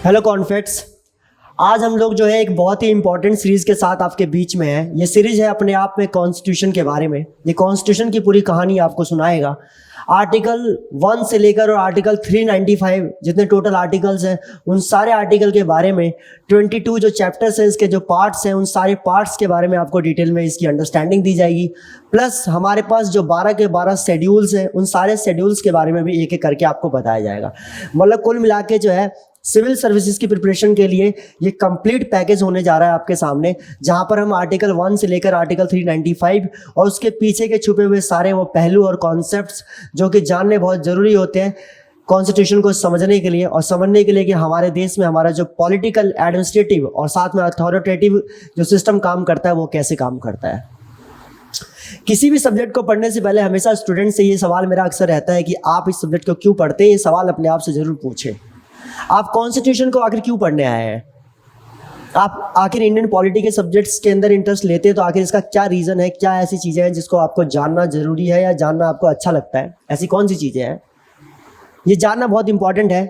Hello कॉन्फेट्स। आज हम लोग जो है एक बहुत ही इंपॉर्टेंट सीरीज के साथ आपके बीच में है। ये सीरीज है अपने आप में कॉन्स्टिट्यूशन के बारे में। ये कॉन्स्टिट्यूशन की पूरी कहानी आपको सुनाएगा। आर्टिकल 1 से लेकर और आर्टिकल 395 जितने टोटल आर्टिकल्स हैं उन सारे आर्टिकल के बारे में 22 जो चैप्टर्स हैं इसके जो पार्ट्स हैं उन सारे पार्ट्स के बारे में आपको डिटेल में इसकी अंडरस्टैंडिंग दी जाएगी। प्लस हमारे पास जो 12 के 12 शेड्यूल्स हैं उन सारे शेड्यूल्स के बारे में भी एक एक करके आपको बताया जाएगा। मतलब कुल मिला के जो है सिविल सर्विसेज की प्रिपरेशन के लिए ये कंप्लीट पैकेज होने जा रहा है आपके सामने, जहां पर हम आर्टिकल 1 से लेकर आर्टिकल 395 और उसके पीछे के छुपे हुए सारे वो पहलू और कॉन्सेप्ट्स जो कि जानने बहुत ज़रूरी होते हैं कॉन्स्टिट्यूशन को समझने के लिए और समझने के लिए कि हमारे देश में हमारा जो पॉलिटिकल, एडमिनिस्ट्रेटिव और साथ में अथॉरिटेटिव जो सिस्टम काम करता है वो कैसे काम करता है। किसी भी सब्जेक्ट को पढ़ने से पहले हमेशा स्टूडेंट से ये सवाल मेरा अक्सर रहता है कि आप इस सब्जेक्ट को क्यों पढ़ते हैं। ये सवाल अपने आप से जरूर पूछें। आप कॉन्स्टिट्यूशन को आखिर क्यों पढ़ने आए हैं? आप आखिर इंडियन पॉलिटी के सब्जेक्ट्स के अंदर इंटरेस्ट लेते हैं तो आखिर इसका क्या रीज़न है? क्या ऐसी चीज़ें हैं जिसको आपको जानना ज़रूरी है या जानना आपको अच्छा लगता है? ऐसी कौन सी चीज़ें हैं? ये जानना बहुत इंपॉर्टेंट है।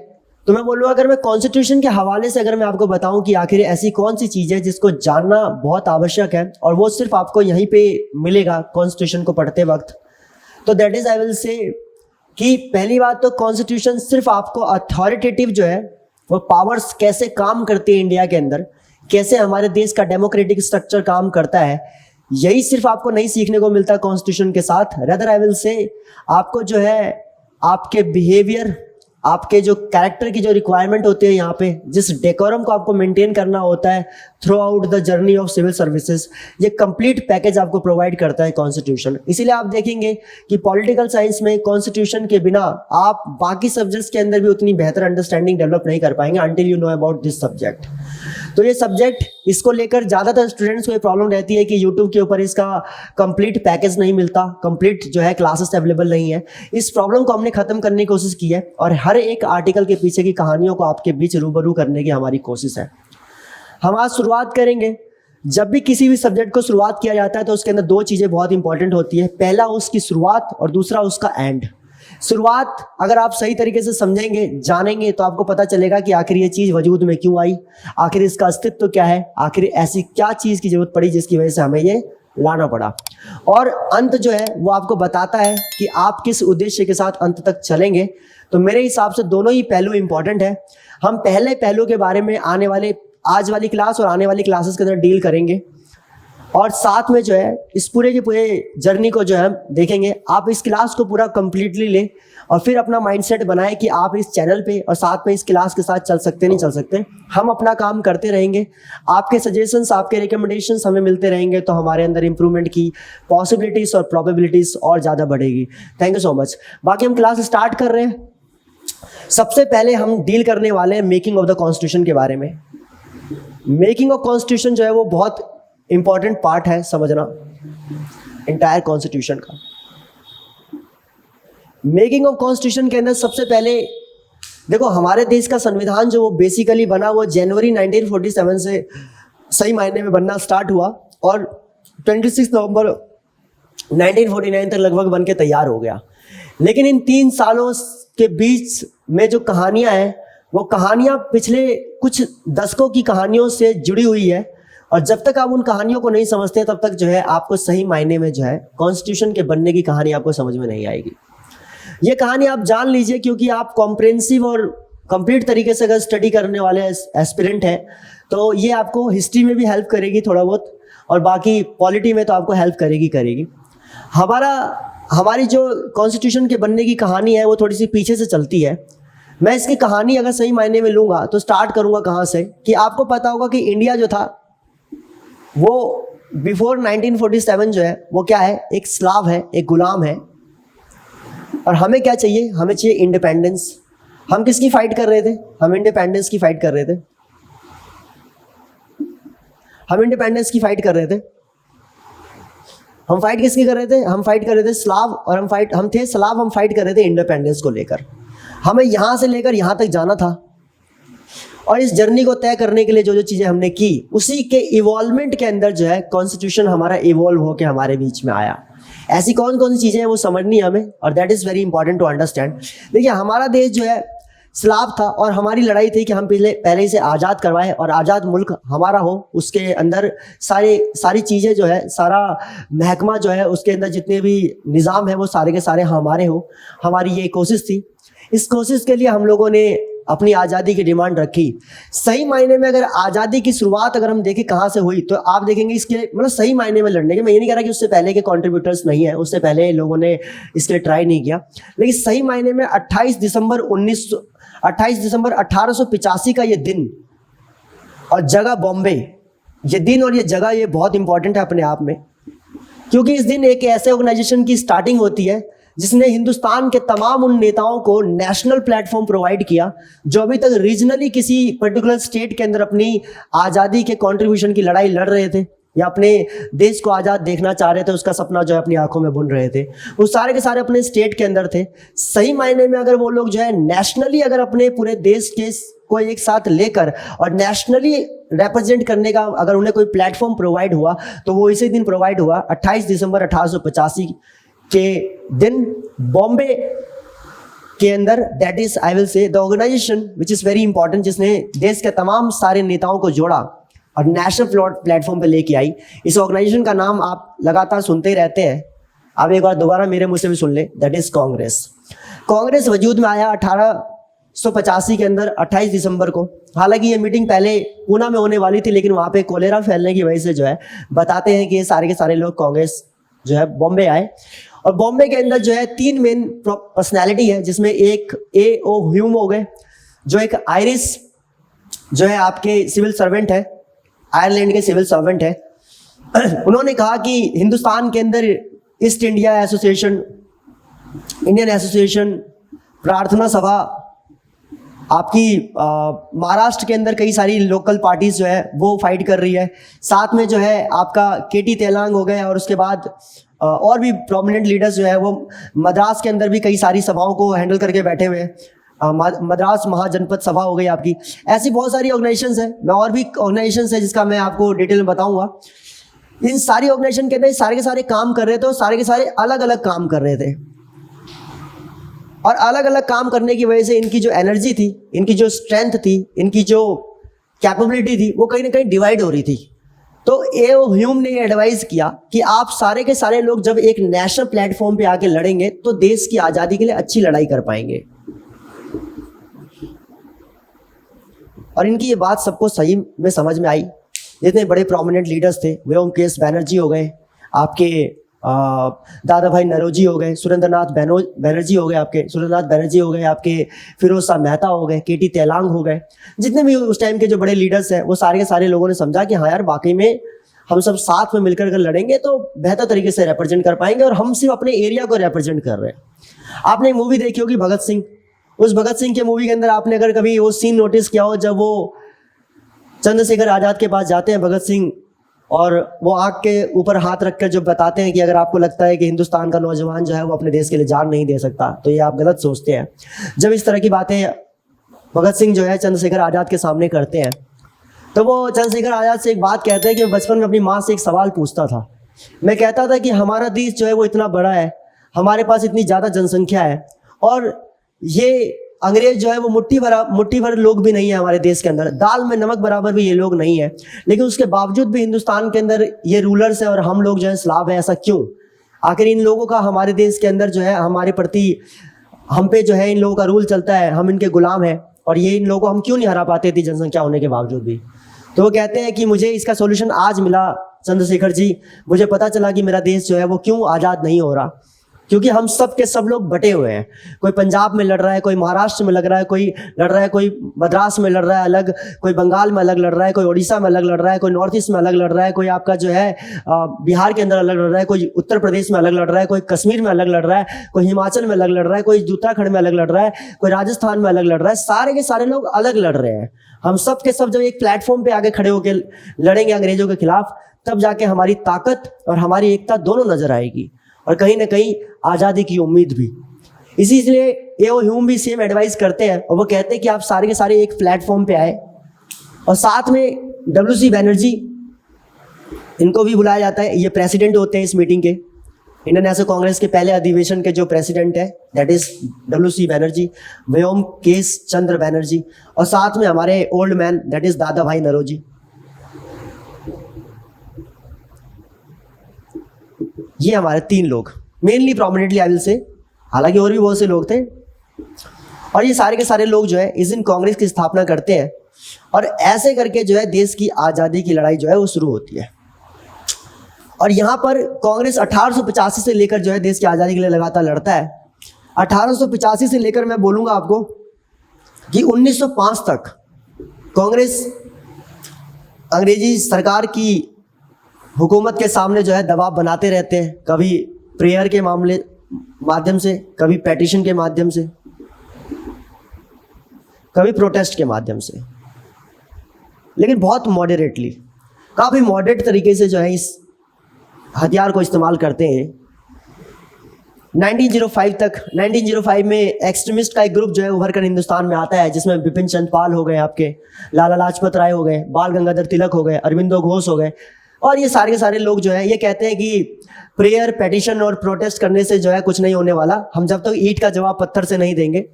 तो मैं बोलूँ अगर मैं कॉन्स्टिट्यूशन के हवाले से अगर मैं आपको बताऊं कि आखिर ऐसी कौन सी चीज़ है जिसको जानना बहुत आवश्यक है और वो सिर्फ आपको यहीं पे मिलेगा कॉन्स्टिट्यूशन को पढ़ते वक्त, तो दैट इज़ आई विल से कि पहली बात तो कॉन्स्टिट्यूशन सिर्फ आपको अथॉरिटेटिव जो है वो पावर्स कैसे काम करती है इंडिया के अंदर, कैसे हमारे देश का डेमोक्रेटिक स्ट्रक्चर काम करता है, यही सिर्फ आपको नहीं सीखने को मिलता कॉन्स्टिट्यूशन के साथ। रेदर आई विल से आपको जो है आपके बिहेवियर, आपके जो कैरेक्टर की जो रिक्वायरमेंट होती है, यहाँ पे जिस डेकोरम को आपको मेंटेन करना होता है throughout the journey of civil services, ये कंप्लीट पैकेज आपको प्रोवाइड करता है कॉन्स्टिट्यूशन। इसीलिए आप देखेंगे कि पॉलिटिकल साइंस में कॉन्स्टिट्यूशन के बिना आप बाकी सब्जेक्ट्स के अंदर भी उतनी बेहतर अंडरस्टैंडिंग डेवलप नहीं कर पाएंगे until you know about this subject. तो ये सब्जेक्ट, इसको लेकर ज़्यादातर स्टूडेंट्स को ये प्रॉब्लम रहती है कि यूट्यूब के ऊपर इसका कंप्लीट पैकेज नहीं मिलता, कंप्लीट जो है क्लासेस अवेलेबल नहीं है। इस प्रॉब्लम को हमने ख़त्म करने की कोशिश की है और हर एक आर्टिकल के पीछे की कहानियों को आपके बीच रूबरू करने की हमारी कोशिश है। हम आज शुरुआत करेंगे। जब भी किसी भी सब्जेक्ट को शुरुआत किया जाता है तो उसके अंदर दो चीज़ें बहुत इंपॉर्टेंट होती है। पहला उसकी शुरुआत और दूसरा उसका एंड। शुरुआत अगर आप सही तरीके से समझेंगे, जानेंगे, तो आपको पता चलेगा कि आखिर ये चीज़ वजूद में क्यों आई, आखिर इसका अस्तित्व क्या है, आखिर ऐसी क्या चीज़ की जरूरत पड़ी जिसकी वजह से हमें ये लाना पड़ा। और अंत जो है वो आपको बताता है कि आप किस उद्देश्य के साथ अंत तक चलेंगे। तो मेरे हिसाब से दोनों ही पहलू इंपॉर्टेंट है। हम पहले पहलू के बारे में आने वाले आज वाली क्लास और आने वाली क्लासेस के अंदर डील करेंगे और साथ में जो है इस पूरे के पूरे जर्नी को जो है हम देखेंगे। आप इस क्लास को पूरा कंप्लीटली लें और फिर अपना माइंडसेट बनाएं कि आप इस चैनल पे और साथ में इस क्लास के साथ चल सकते नहीं चल सकते। हम अपना काम करते रहेंगे, आपके सजेशंस, आपके रिकमेंडेशंस हमें मिलते रहेंगे तो हमारे अंदर इंप्रूवमेंट की पॉसिबिलिटीज़ और प्रोबेबिलिटीज़ और ज़्यादा बढ़ेगी। Thank you so much. बाकी हम क्लास स्टार्ट कर रहे हैं। सबसे पहले हम डील करने वाले हैं मेकिंग ऑफ द कॉन्स्टिट्यूशन के बारे में। मेकिंग ऑफ कॉन्स्टिट्यूशन जो है वो बहुत इंपॉर्टेंट पार्ट है समझना इंटायर कॉन्स्टिट्यूशन का। मेकिंग ऑफ कॉन्स्टिट्यूशन के अंदर सबसे पहले देखो हमारे देश का संविधान जो वो बेसिकली बना वो जनवरी 1947 से सही मायने में बनना स्टार्ट हुआ और 26 नवंबर 1949 तक लगभग बन के तैयार हो गया। लेकिन इन 3 सालों के बीच में जो कहानियां हैं वो कहानियां पिछले कुछ दशकों की कहानियों से जुड़ी हुई है और जब तक आप उन कहानियों को नहीं समझते तब तक जो है आपको सही मायने में जो है कॉन्स्टिट्यूशन के बनने की कहानी आपको समझ में नहीं आएगी। ये कहानी आप जान लीजिए क्योंकि आप कॉम्प्रिहेंसिव और कंप्लीट तरीके से अगर स्टडी करने वाले एस्पिरेंट हैं तो ये आपको हिस्ट्री में भी हेल्प करेगी थोड़ा बहुत और बाकी पॉलिटी में तो आपको हेल्प करेगी। हमारी जो कॉन्स्टिट्यूशन के बनने की कहानी है वो थोड़ी सी पीछे से चलती है। मैं इसकी कहानी अगर सही मायने में लूँगा तो स्टार्ट करूँगा कहाँ से कि आपको पता होगा कि इंडिया जो था वो बिफोर 1947 जो है वो क्या है, एक स्लाव है, एक गुलाम है। और हमें क्या चाहिए? हमें चाहिए इंडिपेंडेंस। हम किसकी फाइट कर रहे थे? हम इंडिपेंडेंस की फाइट कर रहे थे। हम इंडिपेंडेंस की फाइट कर रहे थे। हम फाइट किसकी कर रहे थे? हम फाइट कर रहे थे स्लाव और हम थे स्लाव। हम फाइट कर रहे थे इंडिपेंडेंस को लेकर। हमें यहाँ से लेकर यहाँ तक जाना था और इस जर्नी को तय करने के लिए जो जो चीज़ें हमने की उसी के इवॉल्वमेंट के अंदर जो है कॉन्स्टिट्यूशन हमारा इवॉल्व होकर हमारे बीच में आया। ऐसी कौन कौन सी चीज़ें हैं वो समझनी है हमें और that is very important to understand. देखिए हमारा देश जो है सलाब था और हमारी लड़ाई थी कि हम पहले ही से आज़ाद करवाएं और आज़ाद मुल्क हमारा हो, उसके अंदर सारी चीज़ें जो है, सारा महकमा जो है, उसके अंदर जितने भी निज़ाम है वो सारे के सारे हमारे हो। हमारी ये कोशिश थी। इस कोशिश के लिए हम लोगों ने अपनी आज़ादी की डिमांड रखी। सही मायने में अगर आज़ादी की शुरुआत अगर हम देखें कहाँ से हुई, तो आप देखेंगे इसके मतलब सही मायने में लड़ने के, मैं ये नहीं कह रहा कि उससे पहले के कंट्रीब्यूटर्स नहीं है, उससे पहले लोगों ने इसके लिए ट्राई नहीं किया, लेकिन सही मायने में 28 दिसंबर 1885 का ये दिन और जगह बॉम्बे, ये दिन और ये जगह ये बहुत इंपॉर्टेंट है अपने आप में, क्योंकि इस दिन एक ऐसे ऑर्गेनाइजेशन की स्टार्टिंग होती है जिसने हिंदुस्तान के तमाम उन नेताओं को नेशनल प्लेटफॉर्म प्रोवाइड किया जो अभी तक रीजनली किसी पर्टिकुलर स्टेट के अंदर अपनी आज़ादी के कंट्रीब्यूशन की लड़ाई लड़ रहे थे या अपने देश को आज़ाद देखना चाह रहे थे, उसका सपना जो है अपनी आंखों में बुन रहे थे, वो सारे के सारे अपने स्टेट के अंदर थे। सही मायने में अगर वो लोग जो है नेशनली अगर अपने पूरे देश के को एक साथ लेकर और नेशनली रिप्रेजेंट करने का अगर उन्हें कोई प्लेटफॉर्म प्रोवाइड हुआ तो वो इसी दिन प्रोवाइड हुआ 28 दिसंबर 1885 के दिन बॉम्बे के अंदर। That is I will say the organization which is very important, जिसने देश के तमाम सारे नेताओं को जोड़ा और नेशनल प्लेटफॉर्म पे लेके आई। इस ऑर्गेनाइजेशन का नाम आप लगातार सुनते ही रहते हैं, आप एक बार दोबारा मेरे मुंह से भी सुन ले, दैट इज कांग्रेस। कांग्रेस वजूद में आया 1885 के अंदर 28 दिसंबर को। हालांकि ये मीटिंग पहले पूना में होने वाली थी, लेकिन वहाँ पे कोलेरा फैलने की वजह से जो है बताते हैं कि ये सारे के सारे लोग कांग्रेस जो है बॉम्बे आए। और बॉम्बे के अंदर जो है 3 मेन पर्सनैलिटी है, जिसमें एक A.O. ह्यूम हो गए, जो एक आयरिश जो है आपके सिविल सर्वेंट है, आयरलैंड के सिविल सर्वेंट है। उन्होंने कहा कि हिंदुस्तान के अंदर east India association, Indian association, प्रार्थना सभा, आपकी महाराष्ट्र के अंदर कई सारी लोकल पार्टीज जो है वो फाइट कर रही है। साथ में जो है आपका केटी तेलांग हो गए और उसके बाद और भी प्रोमिनेंट लीडर्स जो है वो मद्रास के अंदर भी कई सारी सभाओं को हैंडल करके बैठे हुए हैं। मद्रास महाजनपद सभा हो गई आपकी। ऐसी बहुत सारी ऑर्गेनाइजेशंस है, मैं और भी ऑर्गेनाइजेशंस है जिसका मैं आपको डिटेल में बताऊंगा। इन सारी ऑर्गेनाइजेशन के अंदर सारे के सारे काम कर रहे थे और सारे के सारे अलग अलग काम कर रहे थे, और अलग अलग काम करने की वजह से इनकी जो एनर्जी थी, इनकी जो स्ट्रेंथ थी, इनकी जो कैपेबिलिटी थी, वो कहीं ना कहीं डिवाइड हो रही थी। तो A.O. ह्यूम ने एडवाइस किया कि आप सारे के सारे लोग जब एक नेशनल प्लेटफॉर्म पे आके लड़ेंगे तो देश की आज़ादी के लिए अच्छी लड़ाई कर पाएंगे। और इनकी ये बात सबको सही में समझ में आई। जितने बड़े प्रोमिनेंट लीडर्स थे, व्योमकेश बैनर्जी हो गए, आपके दादा भाई नरोजी हो गए, सुरेंद्रनाथ बैनर्जी हो गए, आपके सुरेंद्रनाथ बैनर्जी हो गए, आपके फिरोज शाह मेहता हो गए, केटी तेलांग हो गए, जितने भी उस टाइम के जो बड़े लीडर्स हैं, वो सारे के सारे लोगों ने समझा कि हाँ यार, वाकई में हम सब साथ में मिलकर अगर लड़ेंगे तो बेहतर तरीके से रिप्रेजेंट कर पाएंगे, और हम सिर्फ अपने एरिया को रिप्रेजेंट कर रहे हैं। आपने एक मूवी देखी होगी भगत सिंह। उस भगत सिंह के मूवी के अंदर आपने अगर कभी वो सीन नोटिस किया हो जब वो चंद्रशेखर आज़ाद के पास जाते हैं भगत सिंह, और वो आँख के ऊपर हाथ रखकर जो बताते हैं कि अगर आपको लगता है कि हिंदुस्तान का नौजवान जो है वो अपने देश के लिए जान नहीं दे सकता तो ये आप गलत सोचते हैं। जब इस तरह की बातें भगत सिंह जो है चंद्रशेखर आज़ाद के सामने करते हैं, तो वो चंद्रशेखर आज़ाद से एक बात कहते हैं कि बचपन में अपनी माँ से एक सवाल पूछता था। मैं कहता था कि हमारा देश जो है वो इतना बड़ा है, हमारे पास इतनी ज़्यादा जनसंख्या है, और ये अंग्रेज जो है वो मुट्ठी भर लोग भी नहीं है हमारे देश के अंदर, दाल में नमक बराबर भी ये लोग नहीं है, लेकिन उसके बावजूद भी हिंदुस्तान के अंदर ये रूलर्स है और हम लोग जो है स्लाव है। ऐसा क्यों? आखिर इन लोगों का हमारे देश के अंदर जो है हमारे प्रति, हम पे जो है इन लोगों का रूल चलता है, हम इनके गुलाम हैं, और ये इन लोगों को हम क्यों नहीं हरा पाते इतनी जनसंख्या होने के बावजूद भी। तो वो कहते हैं कि मुझे इसका सोल्यूशन आज मिला चंद्रशेखर जी, मुझे पता चला कि मेरा देश जो है वो क्यों आज़ाद नहीं हो रहा, क्योंकि हम सब के सब लोग बटे हुए हैं। कोई पंजाब में लड़ रहा है, कोई महाराष्ट्र में लड़ रहा है, कोई लड़ रहा है, कोई मद्रास में लड़ रहा है अलग, कोई बंगाल में अलग लड़ रहा है, कोई उड़ीसा में अलग लड़ रहा है, कोई नॉर्थ ईस्ट में अलग लड़ रहा है, कोई आपका जो है बिहार के अंदर अलग लड़ रहा है, कोई उत्तर प्रदेश में अलग लड़ रहा है, कोई कश्मीर में अलग लड़ रहा है, कोई हिमाचल में अलग लड़ रहा है, कोई उत्तराखंड में अलग लड़ रहा है, कोई राजस्थान में अलग लड़ रहा है। सारे के सारे लोग अलग लड़ रहे हैं। हम सब के सब जब एक प्लेटफॉर्म पे आगे खड़े होकर लड़ेंगे अंग्रेजों के खिलाफ, तब जाके हमारी ताकत और हमारी एकता दोनों नजर आएगी, और कहीं ना कहीं आज़ादी की उम्मीद भी। इसीलिए A.O. ह्यूम भी सेम एडवाइस करते हैं, और वो कहते हैं कि आप सारे के सारे एक प्लेटफॉर्म पे आए। और साथ में W.C. बैनर्जी, इनको भी बुलाया जाता है, ये प्रेसिडेंट होते हैं इस मीटिंग के। इंडियन नेशनल कांग्रेस के पहले अधिवेशन के जो प्रेसिडेंट है दैट इज WC बैनर्जी, व्योम केश चंद्र बैनर्जी, और साथ में हमारे ओल्ड मैन दैट इज दादा भाई नरोजी। ये हमारे 3 लोग मेनली प्रोमिनेंटली आई विल से, हालांकि और भी बहुत से लोग थे। और ये सारे के सारे लोग जो है इस दिन कांग्रेस की स्थापना करते हैं, और ऐसे करके जो है देश की आज़ादी की लड़ाई जो है वो शुरू होती है। और यहाँ पर कांग्रेस 1885 से लेकर जो है देश की आज़ादी के लिए लगातार लड़ता है। 1885 से लेकर मैं बोलूँगा आपको कि 1905 तक कांग्रेस अंग्रेजी सरकार की हुकूमत के सामने जो है दबाव बनाते रहते हैं, कभी प्रेयर के माध्यम से, कभी पेटिशन के माध्यम से, कभी प्रोटेस्ट के माध्यम से, लेकिन बहुत मॉडरेटली, काफ़ी मॉडरेट तरीके से जो है इस हथियार को इस्तेमाल करते हैं। 1905 तक, 1905 में एक्सट्रीमिस्ट का एक ग्रुप जो है उभर कर हिंदुस्तान में आता है, जिसमें बिपिन चंद्र पाल हो गए, आपके लाला लाजपत राय हो गए, बाल गंगाधर तिलक हो गए, अरविंदो घोष हो गए। और ये सारे के सारे लोग जो है ये कहते हैं कि प्रेयर, पेटिशन और प्रोटेस्ट करने से जो है कुछ नहीं होने वाला। हम जब तक ईंट का जवाब पत्थर से नहीं देंगे,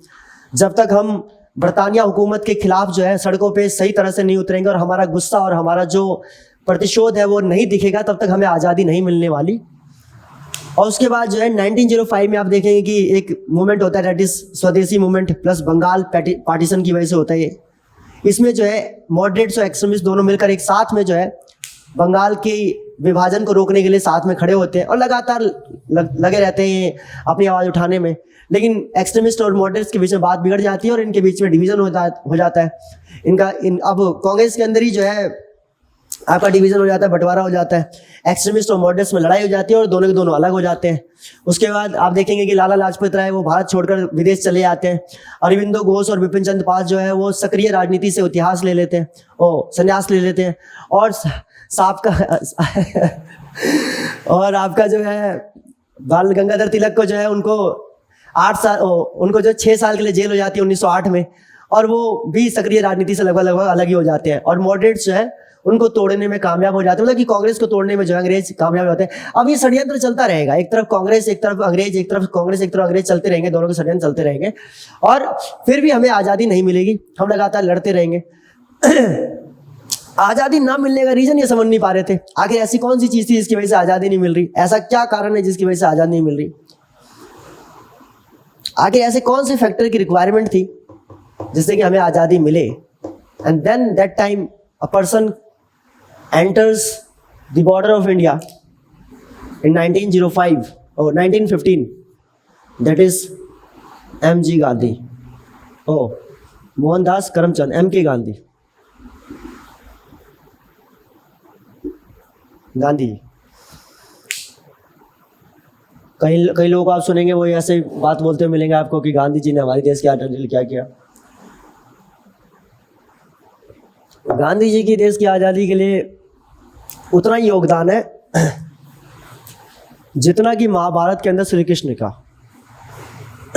जब तक हम बरतानिया हुकूमत के खिलाफ जो है सड़कों पे सही तरह से नहीं उतरेंगे और हमारा गुस्सा और हमारा जो प्रतिशोध है वो नहीं दिखेगा, तब तक हमें आज़ादी नहीं मिलने वाली। और उसके बाद जो है 1905 में आप देखेंगे कि एक मूवमेंट होता है दैट इज स्वदेशी मूवमेंट प्लस बंगाल पार्टीशन की वजह से होता है ये। इसमें जो है मॉडरेट्स और एक्सट्रीमिस्ट दोनों मिलकर एक साथ में जो है बंगाल की विभाजन को रोकने के लिए साथ में खड़े होते हैं और लगातार लगे रहते हैं अपनी आवाज़ उठाने में। लेकिन एक्सट्रीमिस्ट और मॉडरेट्स के बीच में बात बिगड़ जाती है और इनके बीच में डिवीज़न हो जाता है। अब कांग्रेस के अंदर ही जो है आपका डिवीज़न हो जाता है, बंटवारा हो जाता है, एक्सट्रीमिस्ट और मॉडरेट्स में लड़ाई हो जाती है और दोनों के दोनों अलग हो जाते हैं। उसके बाद आप देखेंगे कि लाला लाजपत राय वो भारत छोड़कर विदेश चले जाते हैं। अरविंदो घोष और बिपिन चंद्र पाल जो है वो सक्रिय राजनीति से इतिहास ले लेते हैं, संन्यास ले लेते हैं। और और आपका जो है बाल गंगाधर तिलक को जो है उनको 6 साल के लिए जेल हो जाती है 1908 में, और वो भी सक्रिय राजनीति से लगभग अलग ही हो जाते हैं। और मॉडरेट्स जो है उनको तोड़ने में कामयाब हो जाते हैं, मतलब कि कांग्रेस को तोड़ने में जो अंग्रेज कामयाब होते हैं। अब ये षड्यंत्र चलता रहेगा, एक तरफ कांग्रेस, एक तरफ अंग्रेज, एक तरफ कांग्रेस, एक तरफ अंग्रेज चलते रहेंगे, दोनों के षड्यंत्र चलते रहेंगे और फिर भी हमें आज़ादी नहीं मिलेगी, हम लगातार लड़ते रहेंगे। आज़ादी ना मिलने का रीजन ये समझ नहीं पा रहे थे, आखिर ऐसी कौन सी चीज़ थी जिसकी वजह से आज़ादी नहीं मिल रही, ऐसा क्या कारण है जिसकी वजह से आज़ादी नहीं मिल रही, आखिर ऐसे कौन से फैक्टर की रिक्वायरमेंट थी जिससे कि हमें आज़ादी मिले। And then that time a person enters the border of India in 1905 or 1915, that is M.G. Gandhi, Mohandas Karamchand, M.K. Gandhi, Gandhi. कई लोग आप सुनेंगे वो ऐसे बात बोलते हुए मिलेंगे आपको कि गांधी जी ने हमारे देश की आज़ादी के लिए क्या किया। गांधी जी की देश की आज़ादी के लिए उतना ही योगदान है जितना कि महाभारत के अंदर श्री कृष्ण का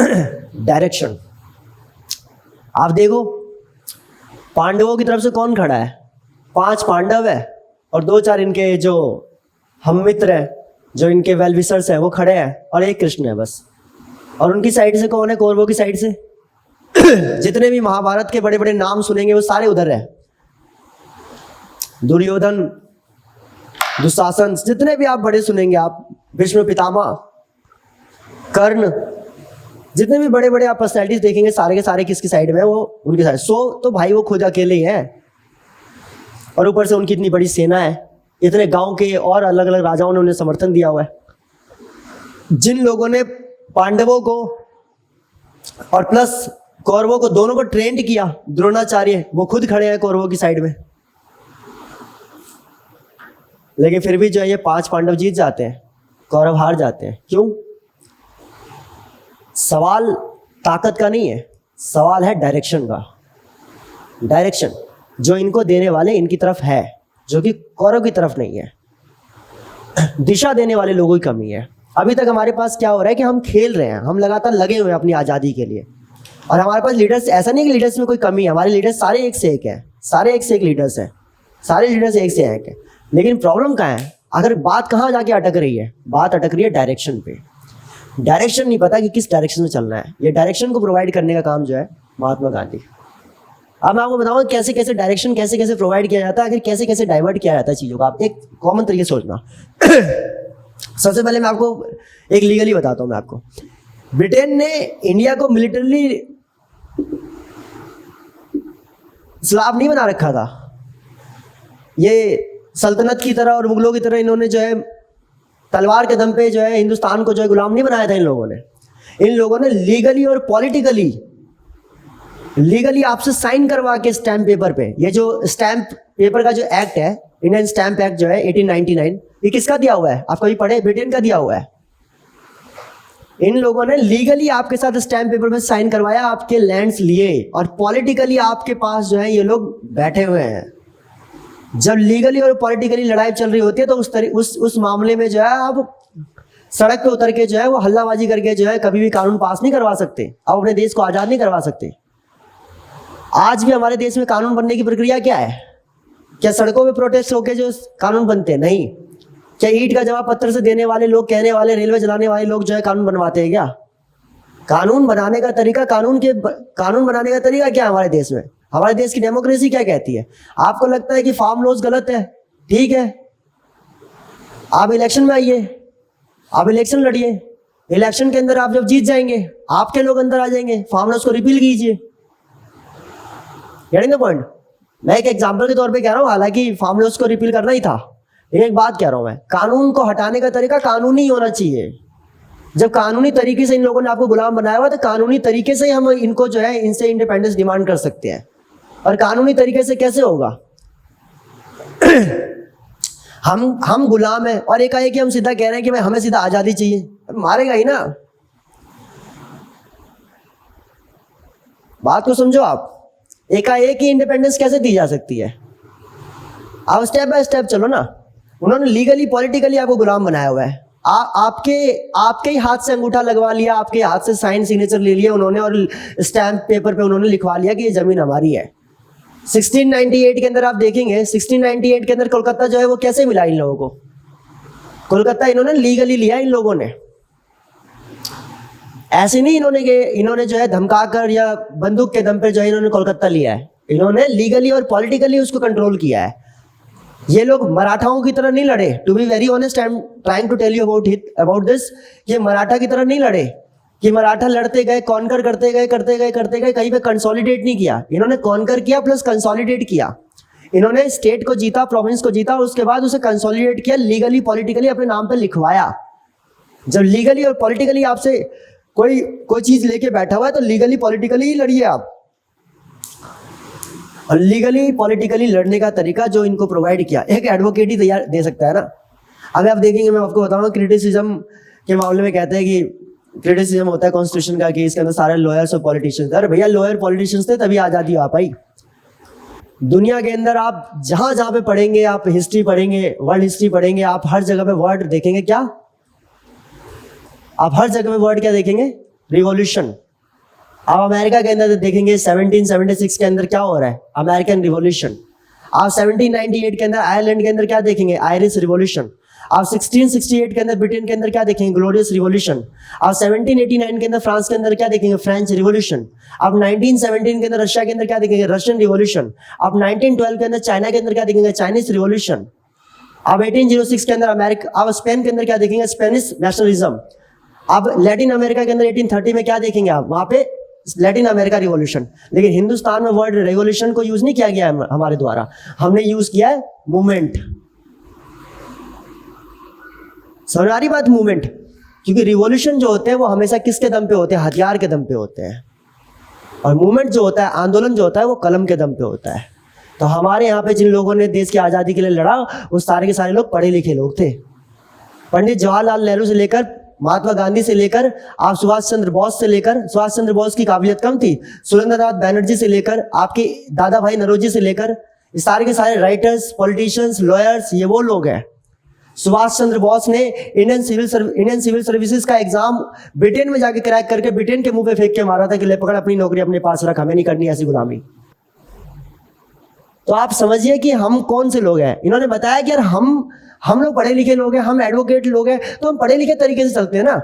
डायरेक्शन। आप देखो पांडवों की तरफ से कौन खड़ा है, 5 पांडव है और 2-4 इनके जो हम मित्र हैं, जो इनके वेल विशर्स हैं वो खड़े हैं, और एक कृष्ण है बस। और उनकी साइड से कौन है, कौरवों की साइड से जितने भी महाभारत के बड़े बड़े नाम सुनेंगे वो सारे उधर है, दुर्योधन, दुशासन, जितने भी आप बड़े सुनेंगे, आप भीष्म पितामह, कर्ण, जितने भी बड़े बड़े आप पर्सनैलिटीज देखेंगे सारे के सारे किसकी साइड में है, वो उनके साइड। तो भाई वो खुद अकेले ही हैं और ऊपर से उनकी इतनी बड़ी सेना है, इतने गांव के और अलग अलग राजाओं ने उन्हें समर्थन दिया हुआ है। जिन लोगों ने पांडवों को और प्लस कौरवों को दोनों को ट्रेंड किया, द्रोणाचार्य, वो खुद खड़े हैं कौरवों की साइड में। लेकिन फिर भी जो है ये 5 पांडव जीत जाते हैं, कौरव हार जाते हैं। क्यों? सवाल ताकत का नहीं है, सवाल है डायरेक्शन का। डायरेक्शन जो इनको देने वाले इनकी तरफ है, जो कि कौरव की तरफ नहीं है। दिशा देने वाले लोगों की कमी है। अभी तक हमारे पास क्या हो रहा है कि हम खेल रहे हैं, हम लगातार लगे हुए हैं अपनी आज़ादी के लिए, और हमारे पास लीडर्स, ऐसा नहीं कि लीडर्स में कोई कमी है, हमारे लीडर्स सारे एक से एक हैं, सारे एक से एक लीडर्स हैं, सारे लीडर्स एक से एक हैं। लेकिन प्रॉब्लम कहाँ है, अगर बात कहाँ जाके अटक रही है, बात अटक रही है डायरेक्शन पे। डायरेक्शन नहीं पता कि किस डायरेक्शन में चलना है। ये डायरेक्शन को प्रोवाइड करने का काम जो है महात्मा गांधी। अब मैं आपको बताऊंगा कैसे कैसे डायरेक्शन कैसे कैसे प्रोवाइड किया जाता है, आखिर कैसे कैसे डाइवर्ट किया जाता है चीज़ों का। आप एक कॉमन तरीके से सोचना। सबसे पहले मैं आपको एक लीगली बताता हूँ। मैं आपको, ब्रिटेन ने इंडिया को मिलिटरली स्लाव नहीं बना रखा था। ये सल्तनत की तरह और मुगलों की तरह इन्होंने जो है तलवार के दम पे जो है हिंदुस्तान को जो है गुलाम नहीं बनाया था। इन लोगों ने लीगली और लीगली आपसे साइन करवा के स्टैम्प पेपर पे, ये जो स्टैम्प पेपर का जो एक्ट है, इंडियन स्टैम्प एक्ट जो है 1899, ये किसका दिया हुआ है? आप कभी पढ़े? ब्रिटेन का दिया हुआ है। इन लोगों ने लीगली आपके साथ स्टैम्प पेपर पे साइन करवाया, आपके लैंड्स लिए, और पॉलिटिकली आपके पास जो है ये लोग बैठे हुए हैं। जब लीगली और पॉलिटिकली लड़ाई चल रही होती है तो उस मामले में जो है आप सड़क पे उतर के जो है वो हल्लाबाजी करके जो है कभी भी कानून पास नहीं करवा सकते, आप अपने देश को आज़ाद नहीं करवा सकते। आज भी हमारे देश में कानून बनने की प्रक्रिया क्या है? क्या सड़कों पे प्रोटेस्ट होके जो कानून बनते हैं? नहीं। क्या ईंट का जवाब पत्थर से देने वाले लोग, कहने वाले, रेलवे चलाने वाले लोग जो है कानून बनवाते हैं क्या? कानून बनाने का तरीका, कानून बनाने का तरीका क्या है हमारे देश में? हमारे देश की डेमोक्रेसी क्या कहती है? आपको लगता है कि फार्म लॉज गलत है, ठीक है, आप इलेक्शन में आइए, आप इलेक्शन लड़िए, इलेक्शन के अंदर आप जब जीत जाएंगे आपके लोग अंदर आ जाएंगे, फार्म लॉज को रिपील कीजिए। Getting the point? मैं एक एग्जांपल के तौर पे कह रहा हूं, हालांकि फार्म लॉज को रिपील करना ही था, लेकिन एक बात कह रहा हूं मैं, कानून को हटाने का तरीका कानूनी होना चाहिए। जब कानूनी तरीके से इन लोगों ने आपको गुलाम बनाया हुआ तो कानूनी तरीके से ही हम इनको जो है इनसे इंडिपेंडेंस डिमांड कर सकते हैं। और कानूनी तरीके से कैसे होगा? हम गुलाम हैं और एकाएक हम सीधा कह रहे हैं कि भाई हमें सीधा आजादी चाहिए, मारेगा ही ना। बात को समझो आप, एकाएक ही इंडिपेंडेंस कैसे दी जा सकती है? आप स्टेप बाय स्टेप चलो ना। उन्होंने लीगली पॉलिटिकली आपको गुलाम बनाया हुआ है, आपके ही हाथ से अंगूठा लगवा लिया, आपके हाथ से साइन सिग्नेचर ले लिया उन्होंने, और स्टैम्प पेपर पे उन्होंने लिखवा लिया कि ये जमीन हमारी है। 1698 के अंदर आप देखेंगे, 1698 के अंदर कोलकाता जो है वो कैसे मिला इन लोगों को? कोलकाता इन्होंने लीगली लिया इन लोगों ने, ऐसे नहीं इन्होंने जो है धमकाकर या बंदूक के दम पे जो है इन्होंने कोलकाता लिया है। इन्होंने लीगली और पॉलिटिकली उसको कंट्रोल किया है। ये लोग मराठाओं की तरह नहीं लड़े। To be very honest, I am trying to tell you about this. ये मराठा की तरह नहीं लड़े कि मराठा लड़ते गए, कॉन्कर करते गए, कहीं पे कंसोलिडेट नहीं किया। इन्होंने कॉन्कर किया प्लस कंसोलिडेट किया। इन्होंने स्टेट को जीता, प्रोविंस को जीता, और उसके बाद उसे कंसोलिडेट किया, लीगली पॉलिटिकली अपने नाम पे लिखवाया। जब लीगली और पॉलिटिकली आपसे कोई चीज लेके बैठा हुआ है तो लीगली पॉलिटिकली ही लड़िए आप। और लीगली पॉलिटिकली लड़ने का तरीका जो इनको प्रोवाइड किया, एक एडवोकेट ही तैयार दे सकता है ना। अभी आप देखेंगे, मैं आपको बताऊंगा, क्रिटिसिज्म के मामले में कहते हैं कि क्रिटिसिज्म होता है कॉन्स्टिट्यूशन का कि इसके अंदर सारे लॉयर्स और पॉलिटिशियंस। अरे भैया, लॉयर पॉलिटिशियंस थे तभी आजादी आ पाई। दुनिया के अंदर आप जहां पे पढ़ेंगे, आप हिस्ट्री पढ़ेंगे, वर्ल्ड हिस्ट्री पढ़ेंगे, आप हर जगह पे वर्ड देखेंगे क्या? आप हर जगह पे वर्ड क्या देखेंगे? रिवॉल्यूशन। आप अमेरिका के अंदर देखेंगे 1776 के अंदर क्या हो रहा है? American revolution. आप 1798 के अंदर आयरलैंड के अंदर क्या देखेंगे? Irish revolution. आप 1668 के अंदर ब्रिटेन के अंदर क्या देखेंगे? Glorious revolution. आप 1789 के अंदर फ्रांस के अंदर क्या देखेंगे? French revolution. आप 1917 के अंदर रशिया के अंदर क्या देखेंगे? Russian revolution. आप 1912 के अंदर चाइना के अंदर क्या देखेंगे? Chinese revolution. आप 1806 के अंदर अमेरिका, आप स्पेन के अंदर क्या देखेंगे? Spanish nationalism. अब लैटिन अमेरिका के अंदर 1830 में क्या देखेंगे आप? वहां पे लैटिन अमेरिका रिवॉल्यूशन। लेकिन हिंदुस्तान में वर्ड रिवॉल्यूशन को यूज नहीं किया गया है हमारे द्वारा, हमने यूज किया है मूवमेंट। समझ आ रही बात? मूवमेंट। क्योंकि रिवॉल्यूशन जो होते हैं वो हमेशा किसके दम पे होते हैं? हथियार के दम पे होते हैं। और मूवमेंट जो होता है, आंदोलन जो होता है, वो कलम के दम पे होता है। तो हमारे यहाँ पे जिन लोगों ने देश की आज़ादी के लिए लड़ा, वो सारे के सारे लोग पढ़े लिखे लोग थे। पंडित जवाहरलाल नेहरू से लेकर, महात्मा गांधी से लेकर, आप सुभाष चंद्र बोस से लेकर, सुभाष चंद्र बोस की काबिलियत कम थी, सुरेंद्रनाथ बैनर्जी से लेकर, आपके दादा भाई नौरोजी से लेकर, सारे के सारे राइटर्स, पॉलिटिशियंस, लॉयर्स, ये वो लोग हैं। सुभाष चंद्र बोस ने इंडियन सिविल सर्विसेज का एग्जाम ब्रिटेन में जाके क्रैक करके ब्रिटेन के मुंह पे फेंक के मारा था कि ले पकड़, अपनी नौकरी अपने पास रख, हमें नहीं करनी ऐसी गुलामी। तो आप समझिए कि हम कौन से लोग हैं। इन्होंने बताया कि यार हम लोग पढ़े लिखे लोग हैं, हम एडवोकेट लोग हैं, तो हम पढ़े लिखे तरीके से चलते हैं ना।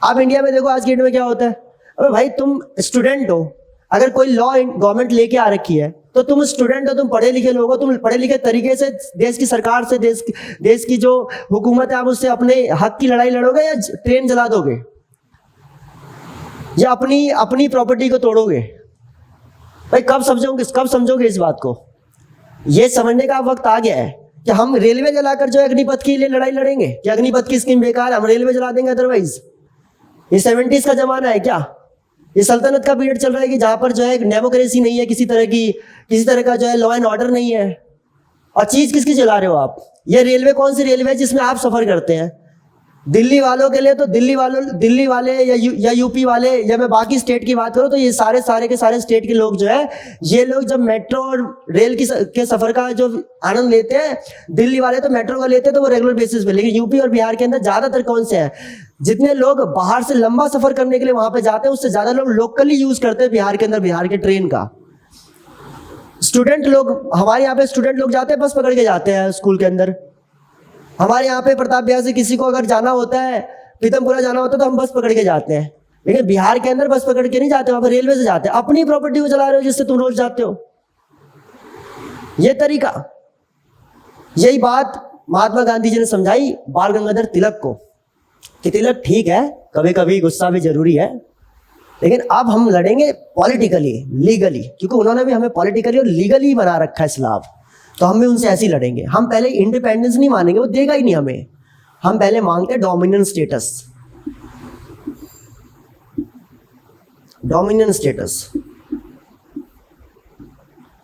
आप इंडिया में देखो आज की डेट में क्या होता है, अबे भाई तुम स्टूडेंट हो, अगर कोई लॉ गवर्नमेंट लेके आ रखी है तो तुम स्टूडेंट हो, तुम पढ़े लिखे लोग हो, तुम पढ़े लिखे तरीके से देश की सरकार से, देश की जो हुकूमत है आप उससे अपने हक की लड़ाई लड़ोगे या ट्रेन जला दोगे या अपनी प्रॉपर्टी को तोड़ोगे? भाई कब समझोगे इस बात को? ये समझने का वक्त आ गया है कि हम रेलवे जलाकर जो है अग्निपथ के लिए लड़ाई लड़ेंगे कि अग्निपथ की स्कीम बेकार है, हम रेलवे जला देंगे अदरवाइज? ये 70s का जमाना है क्या? ये सल्तनत का पीरियड चल रहा है कि जहां पर जो है डेमोक्रेसी नहीं है, किसी तरह का जो है लॉ एंड ऑर्डर नहीं है। और चीज किसकी चला रहे हो आप? ये रेलवे कौन सी रेलवे है जिसमें आप सफर करते हैं? दिल्ली वालों के लिए तो दिल्ली वाले या यूपी वाले, या मैं बाकी स्टेट की बात करूं तो ये सारे के सारे स्टेट के लोग जो है, ये लोग जब मेट्रो और रेल के सफर का जो आनंद लेते हैं, दिल्ली वाले तो मेट्रो का लेते हैं तो वो रेगुलर बेसिस पे, लेकिन यूपी और बिहार के अंदर ज्यादातर कौन से हैं? जितने लोग बाहर से लंबा सफर करने के लिए वहां पे जाते हैं उससे ज्यादा लोग लोकली यूज करते हैं बिहार के अंदर, बिहार के ट्रेन का। स्टूडेंट लोग, हमारे यहाँ पे स्टूडेंट लोग जाते हैं, बस पकड़ के जाते हैं स्कूल के अंदर। हमारे यहाँ पे प्रताप बिहार से किसी को अगर जाना होता है, पीतमपुरा जाना होता है तो हम बस पकड़ के जाते हैं, लेकिन बिहार के अंदर बस पकड़ के नहीं जाते, वहां पर रेलवे से जाते हैं। अपनी प्रॉपर्टी को चला रहे हो जिससे तुम रोज जाते हो। ये तरीका, यही बात महात्मा गांधी जी ने समझाई बाल गंगाधर तिलक को कि तिलक ठीक है, कभी कभी गुस्सा भी जरूरी है, लेकिन अब हम लड़ेंगे पॉलिटिकली, लीगली, क्योंकि उन्होंने भी हमें पॉलिटिकली और लीगली बना रखा है इस्लाम, तो हम भी उनसे ऐसे ही लड़ेंगे। हम पहले इंडिपेंडेंस नहीं मानेंगे, वो देगा ही नहीं हमें। हम पहले मांगते हैं dominion status. Dominion status,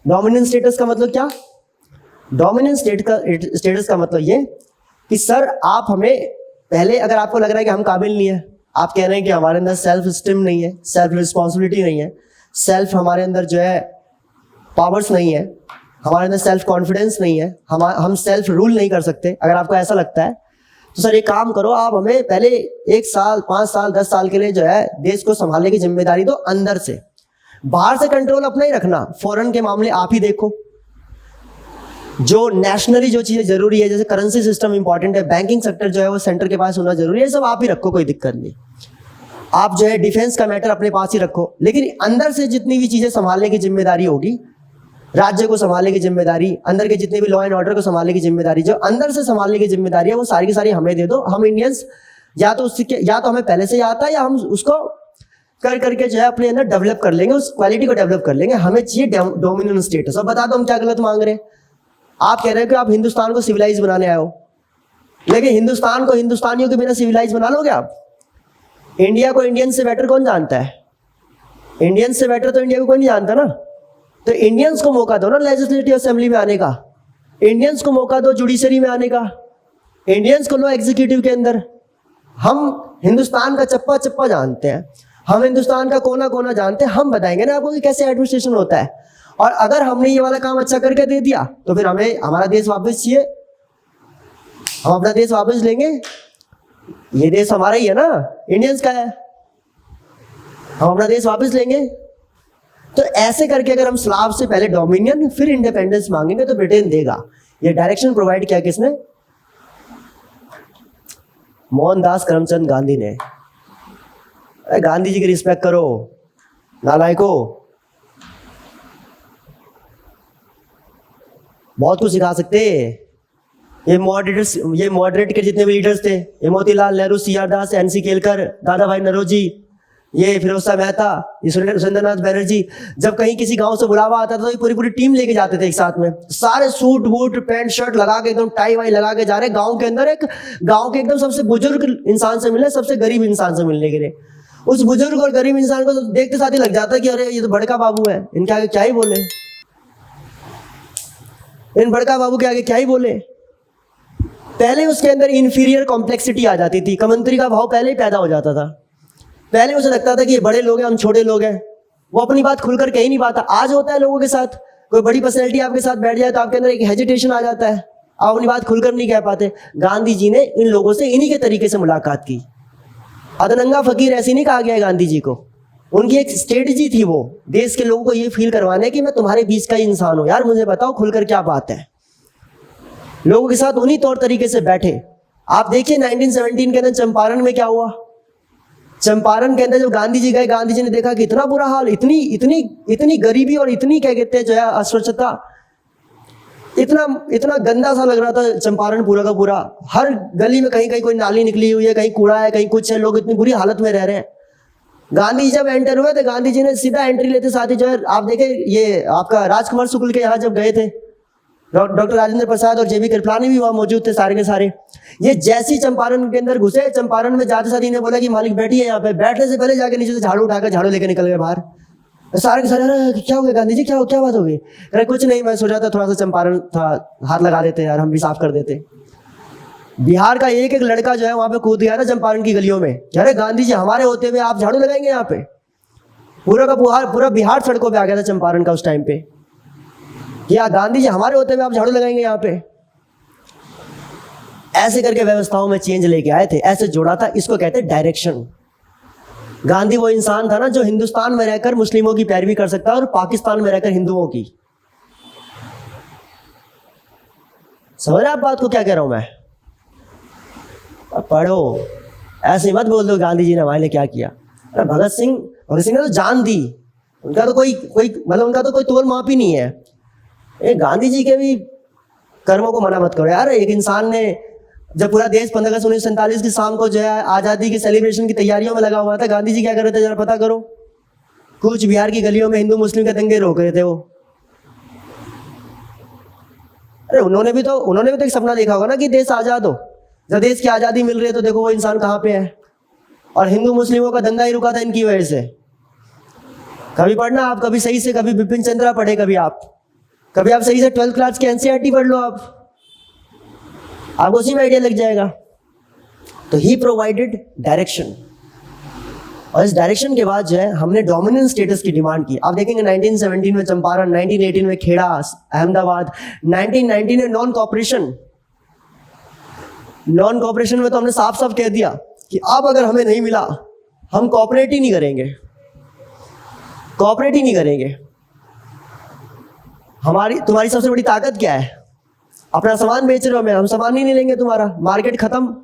dominion status का मतलब क्या? डोमिनियन स्टेटस का मतलब ये कि सर आप हमें पहले, अगर आपको लग रहा है कि हम काबिल नहीं है, आप कह रहे हैं कि हमारे अंदर सेल्फ स्टीम नहीं है, सेल्फ रिस्पॉन्सिबिलिटी नहीं है, सेल्फ हमारे अंदर जो है पावर्स नहीं है, हमारे अंदर सेल्फ कॉन्फिडेंस नहीं है, हम सेल्फ रूल नहीं कर सकते, अगर आपको ऐसा लगता है तो सर एक काम करो, आप हमें पहले 1 साल, 5 साल, 10 साल के लिए जो है देश को संभालने की जिम्मेदारी दो अंदर से। बाहर से कंट्रोल अपना ही रखना, फॉरेन के मामले आप ही देखो। जो नेशनली जो चीजें जरूरी है, जैसे करेंसी सिस्टम इंपॉर्टेंट है, बैंकिंग सेक्टर जो है वो सेंटर के पास होना जरूरी है, सब आप ही रखो, कोई दिक्कत नहीं। आप जो है डिफेंस का मैटर अपने पास ही रखो, लेकिन अंदर से जितनी भी चीजें संभालने की जिम्मेदारी होगी, राज्य को संभालने की जिम्मेदारी, अंदर के जितने भी लॉ एंड ऑर्डर को संभालने की जिम्मेदारी, जो अंदर से संभालने की जिम्मेदारी है, वो सारी की सारी हमें दे दो। हम इंडियंस या तो हमें पहले से आता है या हम उसको करके जो है अपने अंदर डेवलप कर लेंगे, उस क्वालिटी को डेवलप कर लेंगे। हमें चाहिए डोमिनियन स्टेटस। और बता दो हम क्या गलत मांग रहे हैं। आप कह रहे हो कि आप हिंदुस्तान को सिविलाइज बनाने आए हो, लेकिन हिंदुस्तान को हिंदुस्तानियों के बिना सिविलाइज बना लोगे आप? इंडिया को इंडियन से बेटर कौन जानता है? इंडियन से बेटर तो इंडिया को कोई नहीं जानता ना। तो इंडियंस को मौका दो ना लेजिस्लेटिव असेंबली में आने का, इंडियंस को मौका दो जुडिशरी में आने का, इंडियंस को लो एग्जीक्यूटिव के अंदर। हम हिंदुस्तान का चप्पा चप्पा जानते हैं, हम हिंदुस्तान का कोना कोना जानते हैं, हम बताएंगे ना आपको कि कैसे एडमिनिस्ट्रेशन होता है। और अगर हमने ये वाला काम अच्छा करके दे दिया तो फिर हमें हमारा देश वापस चाहिए, हम अपना देश वापस लेंगे। ये देश हमारा ही है ना, इंडियंस का है, हम अपना देश वापस लेंगे। तो ऐसे करके अगर हम स्लाव से पहले डोमिनियन फिर इंडिपेंडेंस मांगेंगे तो ब्रिटेन देगा। ये डायरेक्शन प्रोवाइड किया किसने? मोहनदास करमचंद गांधी ने। गांधी जी की रिस्पेक्ट करो नालायको, बहुत कुछ सिखा सकते। ये मॉडरेट के जितने भी लीडर्स थे, ये मोतीलाल नेहरू, CR दास, NC केलकर, दादा भाई नरोजी, ये फिरोज मेहता, ये सुरेंद्रनाथ बैनर्जी, जब कहीं किसी गांव से बुलावा आता था तो ये पूरी टीम लेके जाते थे एक साथ में, सारे सूट बूट पैंट शर्ट लगा के एकदम टाई वाई लगा के जा रहे गांव के अंदर, एक गांव के एकदम सबसे बुजुर्ग इंसान से मिलने, सबसे गरीब इंसान से मिलने के लिए। उस बुजुर्ग और गरीब इंसान को तो देखते साथ ही लग जाता कि अरे ये तो बड़का बाबू है, इनके आगे क्या ही बोले, इन बड़का बाबू के आगे क्या ही बोले। पहले उसके अंदर इंफीरियर कॉम्प्लेक्सिटी आ जाती थी, कमंतरी का भाव पहले ही पैदा हो जाता था। पहले उसे लगता था कि ये बड़े लोग हैं, हम छोटे लोग हैं, वो अपनी बात खुलकर कह ही नहीं पाता। आज होता है लोगों के साथ, कोई बड़ी पर्सनैलिटी आपके साथ बैठ जाए तो आपके अंदर एक हेजिटेशन आ जाता है, आप अपनी बात खुलकर नहीं कह पाते। गांधी जी ने इन लोगों से इन्हीं के तरीके से मुलाकात की। अदनंगा फकीर ऐसे नहीं कहा गया है गांधी जी को, उनकी एक स्ट्रेटजी थी, वो देश के लोगों को ये फील करवाने कि मैं तुम्हारे बीच का ही इंसान हूं यार, मुझे बताओ खुलकर क्या बात है। लोगों के साथ उन्हीं तौर तरीके से बैठे। आप देखिए 1917 के अंदर चंपारण में क्या हुआ। चंपारण के अंदर जब गांधी जी गए, गांधी जी ने देखा कि इतना बुरा हाल, इतनी इतनी इतनी गरीबी और इतनी क्या कहते हैं जो है अस्वच्छता, इतना इतना गंदा सा लग रहा था चंपारण पूरा का पूरा। हर गली में कहीं कहीं कोई नाली निकली हुई है, कहीं कूड़ा है, कहीं कुछ है, लोग इतनी बुरी हालत में रह रहे हैं। गांधी जी जब एंटर हुए थे, गांधी जी ने सीधा एंट्री लेते साथ ही जो है आप देखे ये आपका राजकुमार शुक्ल के यहाँ जब गए थे, डॉक्टर राजेंद्र प्रसाद और जेबी कृपलानी भी वहां मौजूद थे सारे के सारे। ये जैसी चंपारण के अंदर घुसे, चंपारण में जाते साथ इन्हें बोला कि मालिक बैठिए यहाँ पे। बैठने से पहले जाके नीचे से झाड़ू उठाकर झाड़ू लेके निकल गए बाहर। सारे के सारे, अरे क्या हो गया गांधी जी, क्या बात हो गई? अरे कुछ नहीं, मैं सोचा था थोड़ा सा चंपारण था, हाथ लगा देते यार, हम भी साफ कर देते। बिहार का एक एक लड़का जो है वहां पे कूद गया था चंपारण की गलियों में, अरे गांधी जी हमारे होते हुए आप झाड़ू लगाएंगे यहाँ पे? पूरा का पूरा बिहार सड़कों पे आ गया था चंपारण का उस टाइम पे, या गांधी जी हमारे होते हुए आप झाड़ू लगाएंगे यहाँ पे? ऐसे करके व्यवस्थाओं में चेंज लेके आए थे, ऐसे जोड़ा था। इसको कहते हैं डायरेक्शन। गांधी वो इंसान था ना जो हिंदुस्तान में रहकर मुस्लिमों की पैरवी कर सकता है और पाकिस्तान में रहकर हिंदुओं की। समझ रहे आप बात को क्या कह रहा हूं मैं? अब पढ़ो, ऐसे मत बोल दो गांधी जी ने हमारे लिए क्या किया। अरे भगत सिंह ने तो जान दी, उनका तो कोई मतलब उनका तो कोई तोल माप ही नहीं है। ये गांधी जी के भी कर्मों को मना मत करो यार। एक इंसान ने जब पूरा देश 15 अगस्त 1947 की शाम को जो है आज़ादी की सेलिब्रेशन की तैयारियों में लगा हुआ था, गांधी जी क्या कर रहे थे जरा पता करो? कूच बिहार की गलियों में हिंदू मुस्लिम के दंगे रोक रहे थे वो। अरे उन्होंने भी तो एक सपना देखा होगा ना कि देश आज़ाद हो। जब देश की आज़ादी मिल रही है तो देखो वो इंसान कहाँ पे है। और हिंदू मुस्लिमों का दंगा ही रुका था इनकी वजह से। कभी पढ़ना आप, कभी सही से, कभी बिपिन चंद्रा पढ़े, कभी आप सही से 12th क्लास की एनसीईआरटी पढ़ लो, आपको उसी में आइडिया लग जाएगा। तो ही प्रोवाइडेड डायरेक्शन, और इस डायरेक्शन के बाद जो है हमने डोमिनेंस स्टेटस की डिमांड की। आप देखेंगे 1917 में चंपारण, 1918 में खेड़ा अहमदाबाद, 1919 में नॉन कॉपरेशन में तो हमने साफ साफ कह दिया कि अब अगर हमें नहीं मिला हम कॉपरेट ही नहीं करेंगे। तुम्हारी सबसे बड़ी ताकत क्या है? अपना सामान बेच रहे हो, हम सामान ही नहीं लेंगे तुम्हारा, मार्केट खत्म।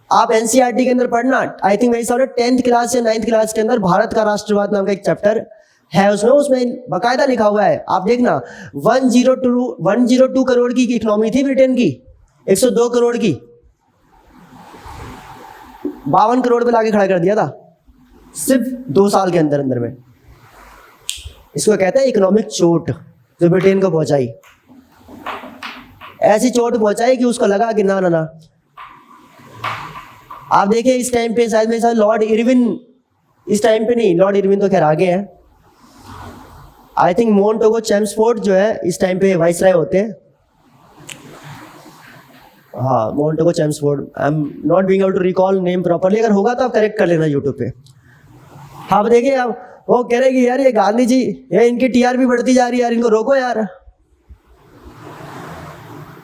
आप एनसीईआरटी के अंदर पढ़ना, आई थिंक मेरे सामने 10th क्लास या 9th क्लास के अंदर भारत का राष्ट्रवाद नाम का एक चैप्टर है, उसमें बाकायदा लिखा हुआ है। आप देखना 102 करोड़ की इकोनॉमी थी ब्रिटेन की, 102 करोड़ की 52 करोड़ पे लाके खड़ा कर दिया था सिर्फ 2 साल के अंदर में। इसको कहते हैं इकोनॉमिक चोट जो ब्रिटेन को पहुंचाई। ऐसी चोट पहुंचाई कि उसको लगा कि ना। आप देखिए इस टाइम पे शायद मेरे साथ लॉर्ड इरविन, इस टाइम पे नहीं, लॉर्ड इरविन तो खैर आगे हैं। आई थिंक मोंटोगो चेम्सफोर्ड जो है इस टाइम पे वाइसराय होते हैं। हाँ, Montagu Chelmsford, I am not being able to recall name properly, अगर होगा तो आप करेक्ट कर लेना यूट्यूब पे। आप देखिए, आप वो कह रहे कि यार ये गांधी जी, ये इनकी टीआरपी बढ़ती जा रही है यार, इनको रोको यार।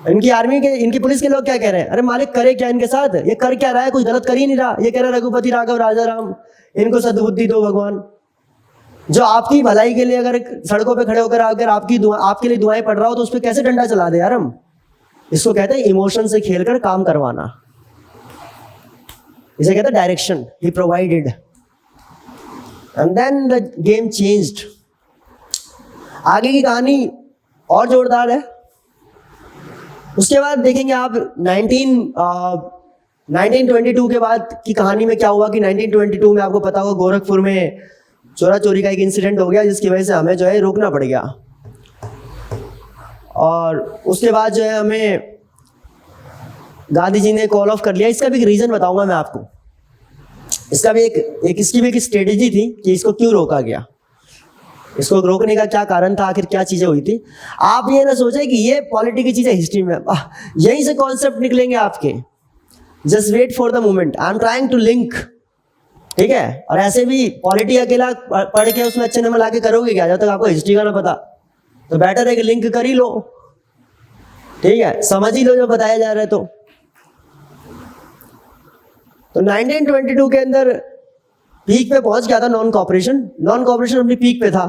इनकी आर्मी के, इनकी पुलिस के लोग क्या कह रहे हैं? अरे मालिक करे क्या इनके साथ? ये कर क्या रहा है? कुछ गलत कर ही नहीं रहा। ये कह रहा है रघुपति राघव राजा राम, इनको सद्बुद्धि दो भगवान। जो आपकी भलाई के लिए अगर सड़कों पे खड़े होकर अगर आपके लिए दुआएं पढ़ रहा हो तो उस पर कैसे डंडा चला दे यार हम? इसको कहते हैं इमोशन से खेलकर काम करवाना। इसे कहते हैं direction. He provided and then the game changed. आगे की कहानी और जोरदार है। उसके बाद देखेंगे आप 1922 के बाद की कहानी में क्या हुआ कि 1922 में आपको पता होगा गोरखपुर में चोरा चोरी का एक इंसिडेंट हो गया, जिसकी वजह से हमें जो है रोकना पड़ गया। और उसके बाद जो है हमें गांधी जी ने कॉल ऑफ कर लिया। इसका भी एक रीज़न बताऊंगा मैं आपको। इसका भी इसकी भी एक स्ट्रेटेजी थी कि इसको क्यों रोका गया, इसको रोकने का क्या कारण था, आखिर क्या चीज़ें हुई थी। आप ये ना सोचे कि ये पॉलिटी की चीज़ें हिस्ट्री में यहीं से कॉन्सेप्ट निकलेंगे आपके। Just wait for the moment, I am trying to link, ठीक है। और ऐसे भी पॉलिटी अकेला पढ़ के उसमें अच्छे नंबर ला के करोगे क्या जब तक आपको हिस्ट्री का ना पता? तो बेटर है कि लिंक कर ही लो, ठीक है, समझ ही लो जो बताया जा रहा है। तो 1922 के अंदर पीक पे पहुंच गया था नॉन कॉपरेशन अपनी पीक पे था।